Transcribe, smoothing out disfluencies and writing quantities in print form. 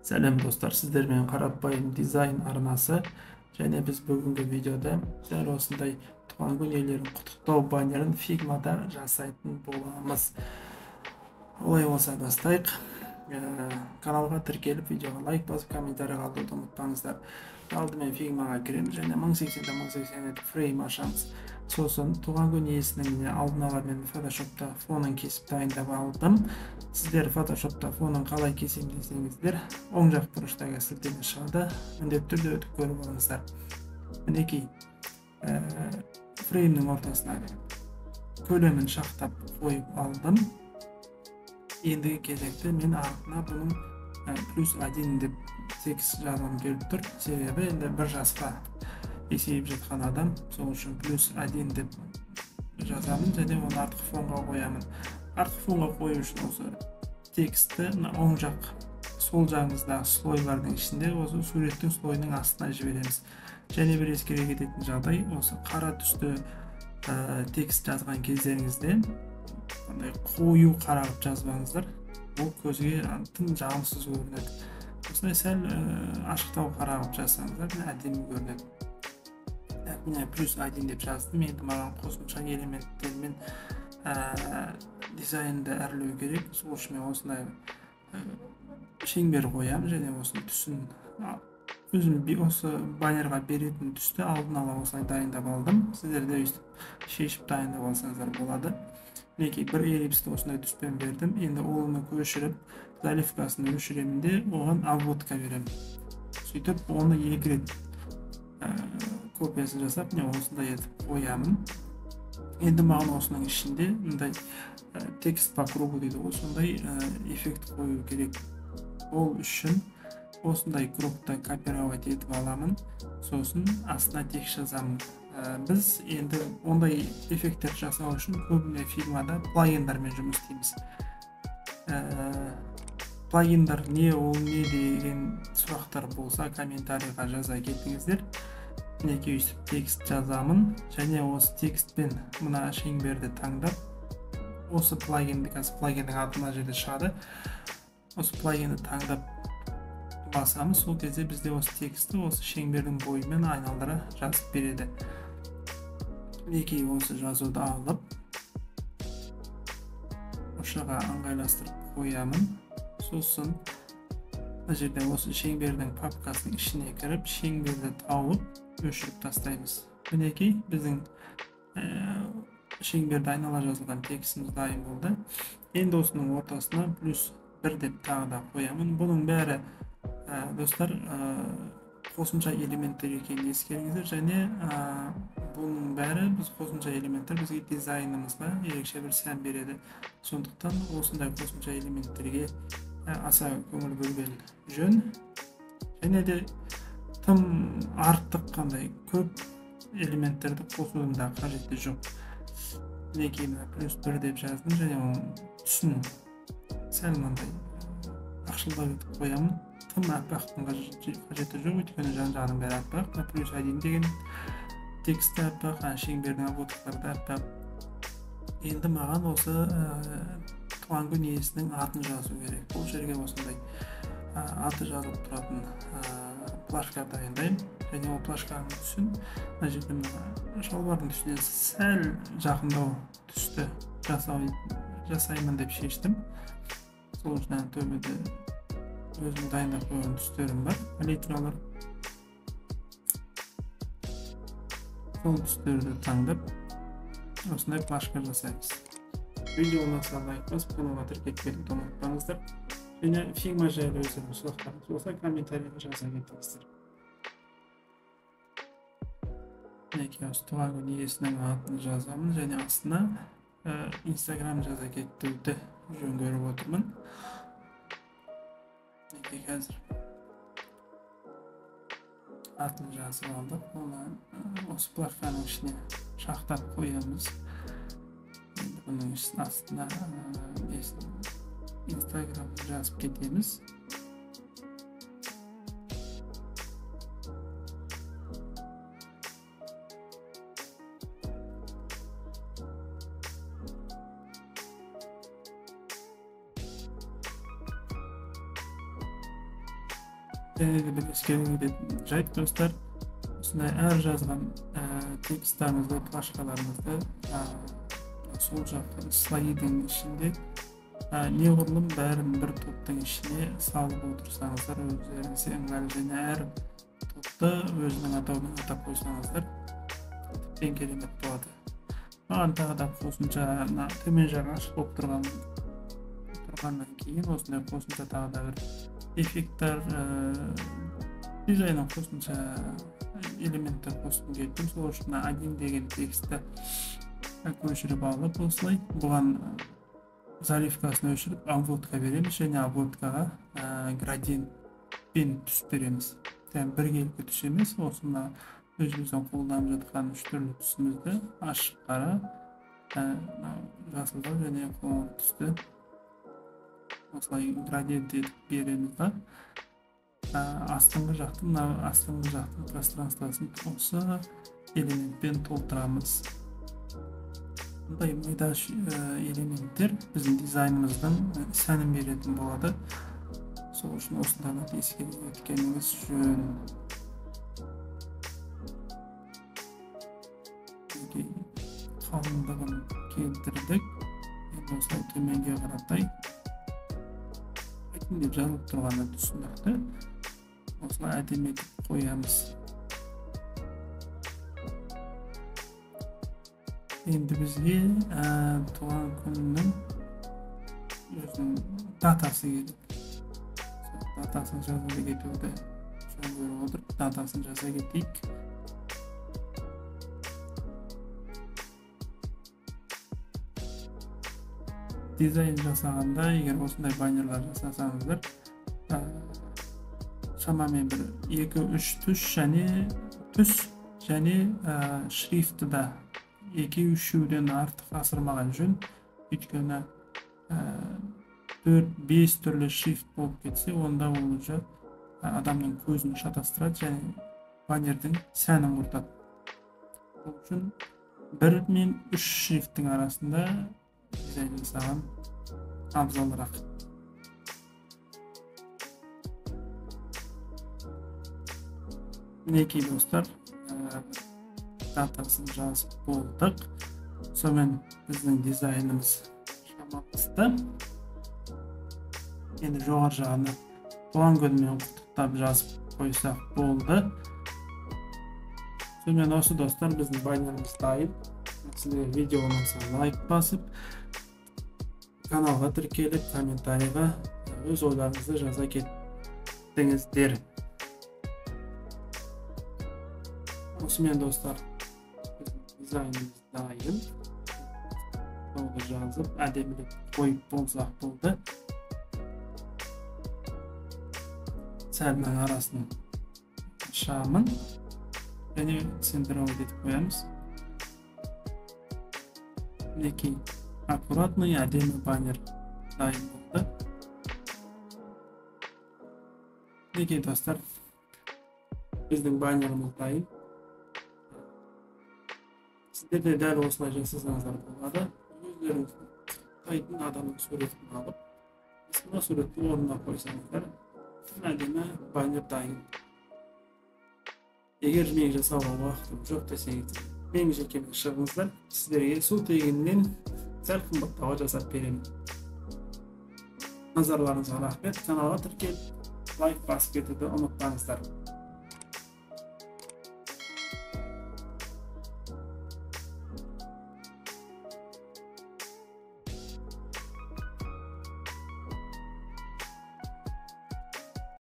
Сәлем достар, сіздермен қарапайым дизайн арнасы. Және біз бүгінгі видеода дәл осындай туған күн иелерін құттықтау баннерін Figma'да жасайтын боламыз. Олай болса бастайық. Каналға тіркеліп, видеоға лайк басып, комментарий қалдыруды ұмытпаңыздар. Алдымен Figma'ға кіреміз және 1080-1080 фрейм ашамыз. Сосын туған күн иесінің алдын ала мен Photoshop'та фонын кесіп дайындап алдым. Сіздер Photoshop'та фонын қалай кесем десеңіздер, оң жақ бұрыштағы сілтеме шығады. Міндетті түрде өтіп көріп алыңыздар. Мінекей, фреймнің ортасына көлемін шақтап қойып алдым. Ендігі кезекте мен артына бұның +1 деп текст жазғым келіп тұр. Себебі енді бір жасқа есейіп жатқан адам, сол үшін +1 деп жазамын және оны артқы фонға қоямын. Артқы фонға қою үшін осы текстті оң жақ, сол жағымыздағы слойлардың ішінде осы суреттің слойының астына жібереміз. Және бір ескере кететін жағдай, осы қара түсті текст жазған кездеріңізде қою қарағып жазбаңыздар. Бұл көзге тым жағымсыз көрінеді. Осылай сәл ашықтау қарағып жазсаңыздар, әдемі көрінеді. Міне +1 деп жаздым. Енді маған қосымша элементтермен дизайнды әрлеу керек. Сол үшін мен осындай шеңбер қоямын және осы түсін өзім осы баннерға беретін түсті алдын ала осылай дайындап алдым. Сіздер де өйстіп шешіп дайындап алсаңыздар болады. Мінекей бір эллипсті осындай түспен бердім. Енді оны көшіріп, заливкасын өшіремін де оған обводка беремін. Сөйтіп оны екі рет копиясын жасап, осындай етіп қоямын. Енді маған осының ішінде мындай текст по кругу дейді, осындай эффект қою керек. Ол үшін осындай кругты копировать етіп аламын, сосын астына текст жазамын. Біз енді ондай эффекттер жасау үшін көбіне Figma'да плагиндармен жұмыс істейміз. Плагиндар не, ол не деген сұрақтар болса комментарийға жаза кетіңіздер. Мінекей өйстіп текст жазамын және осы текстпен мына шеңберді таңдап, осы плагинді, плагиннің аты мына жерде шығады. Осы плагинді таңдап басамыз, сол кезде бізде осы текстті осы шеңбердің бойымен айналдыра жазып береді. Мінекей осы жазуды алып, ошаға ыңғайластырып қоямын. Сосын мына жерде осы шеңбердің папкасының ішіне кіріп, шеңберді тауып, өшіріп тастаймыз. Мінекей біздің шеңберді айнала жазылған текстіміз дайын болды. Енді осының ортасына +1 деп тағы да қоямын. Бұның бәрі достар қосымша элементтер екенін ескеріңіздер және бұның бәрі біз қосымша элементтер бізге дизайнымызға ерекше бір сән береді. Сондықтан осындай қосымша элементтерге аса көңіл бөлген жөн. Және де тым артық қандай көп элементтерді қосудың да қажеті жоқ. Мінекей +1 деп жаздым және оның түсін сәл мынандай ақшылдау етіп қоямын. Тым аппақтың қажеті жоқ, өйткені жан-жағының бәрі аппақ. +1 деген тексті аппақ, шеңбердің обводкалары аппақ. Енді маған осы туған күн иесінің атын жазу керек. Бұл жерге осындай аты жазылып тұратын плашка дайындаймын. Және ол плашканың түсін мына жерде шалбардың түсіне сәл жақындау түсті жасаймын деп шештім. Сол үшін төбеде өзім дайындап қойған түстерім бар, палитралар. Сол түстерді таңдап, осындай плашка жасаймыз. Видео ұнаса лайк басып, каналға тіркеліп кетуді ұмытпаңыздар. Және Figma жайлы өздеріңіз сұрақтарыңыз болса комментарийға жаза кетіңіздер. Мінекей осы туған күн иесінің атын жазамын және астына Instagram жаза кетуді жөн көріп отырмын. Мінекей қазір атын жазып алдық. Оны осы плашканың ішіне шақтап қоямыз. Енді бұның астына Instagram жазып кетеміз. bir eskерген жайт достар, осындай әр жазған тексттеріңізді, плашкаларыңызды сол жаққа слайдың ішінде неғұрлым бәрін бір топтың ішіне салып отырсаңыздар, өздеріңізге ыңғайлы, және әр топты өзінің атауымен атап қойсаңыздар тіптен керемет болады. Маған тағы да қосымша төмен жағы ашық болып тұрғаннан кейін осындай қосымша тағы да бір эффекттер, дизайнның қосымша элементтер қосқым келді. Сол үшін один деген текстті көшіріп алып, осылай бұған заливкасын өшіріп обводка береміз, және обводкаға градиентпен түс береміз. Біргелкі түс емес, осында өзіміздің қолданып жатқан үш түрлі түсімізді ашық қара, жасылдау және қоңыр түсті осылай градиент етіп береміз да, астыңғы жақтың пространствосын осы элементпен толтырамыз. Бұндай майда элементтер біздің дизайнымыздың сәнін беретін болады. Сол үшін осындайларды ескере еткеніңіз жөн. Қалыңдығын келтірдік. Енді осылай төменге қаратай деп жазылып тұрғаны түсіндікті. Осылай әдемі етіп қоямыз. Енді бізге туған күннің өзінің датасы келіп. Датасын жазуды кетуді жөн көріп отырып, датасын жаза кетейік. Дизайн жасағанда, егер осындай баннерлар жасасаңыздар, шамамен бір 2-3 түс және шрифті да 2-3-ден артық асырмаған жөн. Өйткені 4-5 түрлі шрифт болып кетсе, онда ол уже адамның көзін шатастырады және баннердің сәнін құртады. Ол үшін 1 мен 3 шрифттің арасында дизайн жасаған абзалырақ. Мінекей достар, датасын жазып болдық. Сонымен біздің дизайнымыз шамалысты. Енді жоғар жағына туған күнімен құттықтап жазып қойсақ болды. Сонымен осы достар, біздің баннеріміз дайын. Сіздер видео ұнаса лайк басып, каналға тіркеліп, комментарийға өз ойларыңызды жаза кеттіңіздер. Осымен достар, дизайнымыз дайын. Оны жазып, әдемілік қойып болсақ болды. Сәлінің арасын шамын және центровый етіп қоямыз. Мінекей аккуратный, әдемі баннер дайын болды. Мінекей достар, біздің баннеріміз дайын. Сіздер де дәл осылай жасасаңыздар болады. Өздеріңіз құттықтайтын адамның суретін алып, астына суреттің орнына қойсаңыздар, әдемі баннер дайын. Егер мен жасауға уақытым жоқ десеңіз, менің жекемен шығыңыздар, сіздерге сол тегіннен сәл қымбаттауға жасап беремін. Назарларыңызға рахмет. Каналға тіркеліп, лайк басып кетуді ұмытпаңыздар.